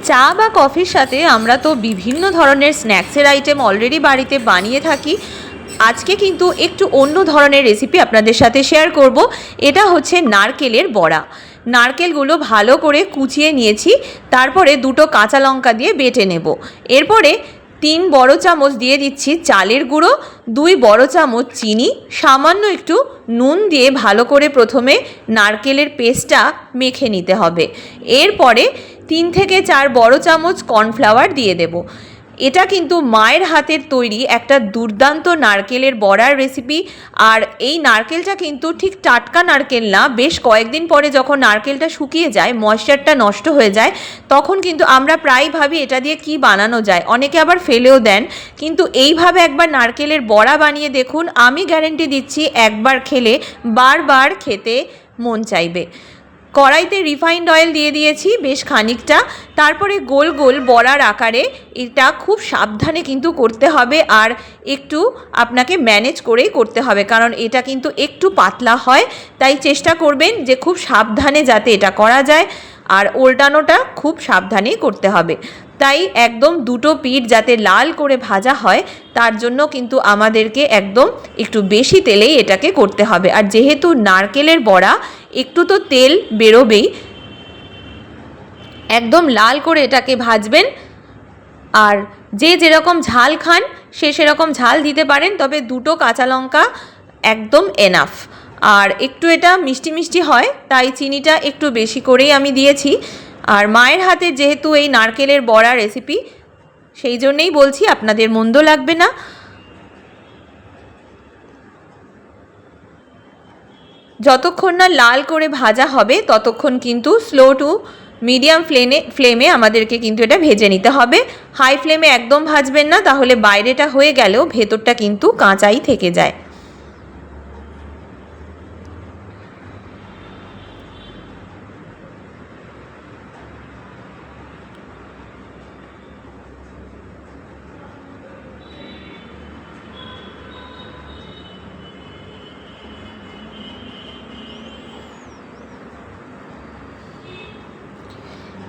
চা বা কফির সাথে আমরা তো বিভিন্ন ধরনের স্ন্যাক্সের আইটেম অলরেডি বাড়িতে বানিয়ে থাকি। আজকে কিন্তু একটু অন্য ধরনের রেসিপি আপনাদের সাথে শেয়ার করব। এটা হচ্ছে নারকেলের বড়া। নারকেলগুলো ভালো করে কুচিয়ে নিয়েছি, তারপরে দুটো কাঁচা লঙ্কা দিয়ে বেটে নেব। এরপরে 3 বড় চামচ দিয়ে দিচ্ছি চালের গুঁড়ো, 2 বড় চামচ চিনি, সামান্য একটু নুন দিয়ে ভালো করে প্রথমে নারকেলের পেস্টটা মেখে নিতে হবে। এরপরে 3 থেকে 4 বড় চামচ কর্নফ্লাওয়ার দিয়ে দেব। এটা কিন্তু মায়ের হাতের তৈরি একটা দুর্দান্ত নারকেলের বড়ার রেসিপি। আর এই নারকেলটা কিন্তু ঠিক টাটকা নারকেল না, বেশ কয়েকদিন পরে যখন নারকেলটা শুকিয়ে যায়, ময়েশ্চারটা নষ্ট হয়ে যায়, তখন কিন্তু আমরা প্রায় ভাবি এটা দিয়ে কি বানানো যায়, অনেকে আবার ফেলেও দেন। কিন্তু এইভাবে একবার নারকেলের বড়া বানিয়ে দেখুন, আমি গ্যারেন্টি দিচ্ছি একবার খেলে বারবার খেতে মন চাইবে। কড়াইতে রিফাইন্ড অয়েল দিয়ে দিয়েছি বেশ খানিকটা, তারপরে গোল গোল বড়ার আকারে এটা খুব সাবধানে কিন্তু করতে হবে, আর একটু আপনাকে ম্যানেজ করেই করতে হবে, কারণ এটা কিন্তু একটু পাতলা হয়, তাই চেষ্টা করবেন যে খুব সাবধানে যাতে এটা করা যায়, আর উল্টানোটা খুব সাবধানেই করতে হবে। তাই একদম দুটো পিঠ যাতে লাল করে ভাজা হয়, তার জন্য কিন্তু আমাদেরকে একদম একটু বেশি তেলেই এটাকে করতে হবে। আর যেহেতু নারকেলের বড়া একটু তো তেল বেরোবেই, একদম লাল করে এটাকে ভাজবেন। আর যে যেরকম ঝাল খান সে সেরকম ঝাল দিতে পারেন, তবে দুটো কাঁচা লঙ্কা একদম এনাফ। আর একটু এটা মিষ্টি মিষ্টি হয়, তাই চিনিটা একটু বেশি করেই আমি দিয়েছি। আর মায়ের হাতে যেহেতু এই নারকেলের বড়া রেসিপি, সেই জন্যেই বলছি, আপনাদের মন্দ লাগবে না। যতক্ষণ না লাল করে ভাজা হবে ততক্ষণ কিন্তু স্লো টু মিডিয়াম ফ্লেমে আমাদেরকে কিন্তু এটা ভেজে নিতে হবে। হাই ফ্লেমে একদম ভাজবেন না, তাহলে বাইরেটা হয়ে গেলেও ভেতরটা কিন্তু কাঁচাই থেকে যায়।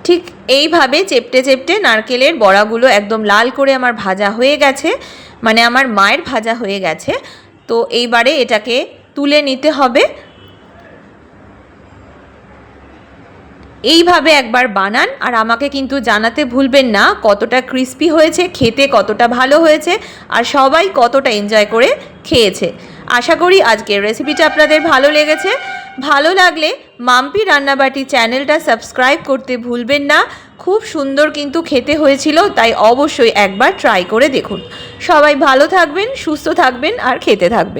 ঠিক এইভাবে চেপটে চেপটে নারকেলের বড়াগুলো একদম লাল করে আমার ভাজা হয়ে গেছে, মানে আমার মায়ের ভাজা হয়ে গেছে। তো এইবারে এটাকে তুলে নিতে হবে। এইভাবে একবার বানান, আর আমাকে কিন্তু জানাতে ভুলবেন না কতটা ক্রিস্পি হয়েছে, খেতে কতটা ভালো হয়েছে, আর সবাই কতটা এনজয় করে খেয়েছে। আশা করি আজকের রেসিপিটা আপনাদের ভালো লেগেছে। ভালো লাগলে মাম্পি রান্নাবাটি চ্যানেলটা সাবস্ক্রাইব করতে ভুলবেন না। খুব সুন্দর কিন্তু খেতে হয়েছিল, তাই অবশ্যই একবার ট্রাই করে দেখুন। সবাই ভালো থাকবেন, সুস্থ থাকবেন, আর খেতে থাকবেন।